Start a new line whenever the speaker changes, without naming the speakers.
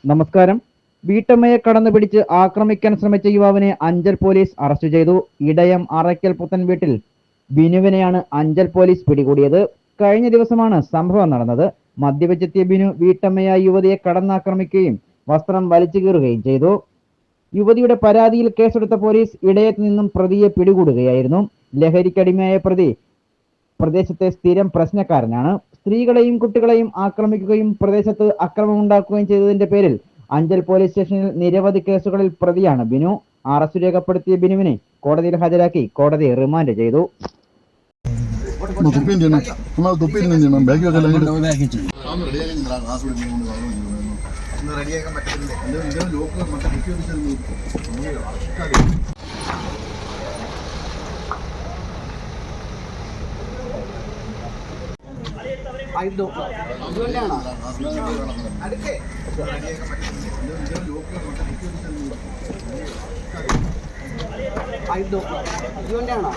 നമസ്കാരം. വീട്ടമ്മയെ കടന്നുപിടിച്ച് ആക്രമിക്കാൻ ശ്രമിച്ച യുവാവിനെ അഞ്ചൽ പോലീസ് അറസ്റ്റ് ചെയ്തു. ഇടയം അറയ്ക്കൽ പുത്തൻ വീട്ടിൽ ബിനുവിനെയാണ് അഞ്ചൽ പോലീസ് പിടികൂടിയത്. കഴിഞ്ഞ ദിവസമാണ് സംഭവം നടന്നത്. മദ്യപിച്ചെത്തിയ ബിനു വീട്ടമ്മയായ യുവതിയെ കടന്നാക്രമിക്കുകയും വസ്ത്രം വലിച്ചു കീറുകയും ചെയ്തു. യുവതിയുടെ പരാതിയിൽ കേസെടുത്ത പോലീസ് ഇടയത്ത് നിന്നും പ്രതിയെ പിടികൂടുകയായിരുന്നു. ലഹരിക്കടിമയായ പ്രതി പ്രദേശത്തെ സ്ഥിരം പ്രശ്നക്കാരനാണ്. സ്ത്രീകളെയും കുട്ടികളെയും ആക്രമിക്കുകയും പ്രദേശത്ത് അക്രമമുണ്ടാക്കുകയും ചെയ്തതിന്റെ പേരിൽ അഞ്ചൽ പോലീസ് സ്റ്റേഷനിൽ നിരവധി കേസുകളിൽ പ്രതിയാണ് ബിനു. അറസ്റ്റ് രേഖപ്പെടുത്തിയ ബിനുവിനെ കോടതിയിൽ ഹാജരാക്കി കോടതി റിമാൻഡ് ചെയ്തു.
ഇതുകൊണ്ടാണോ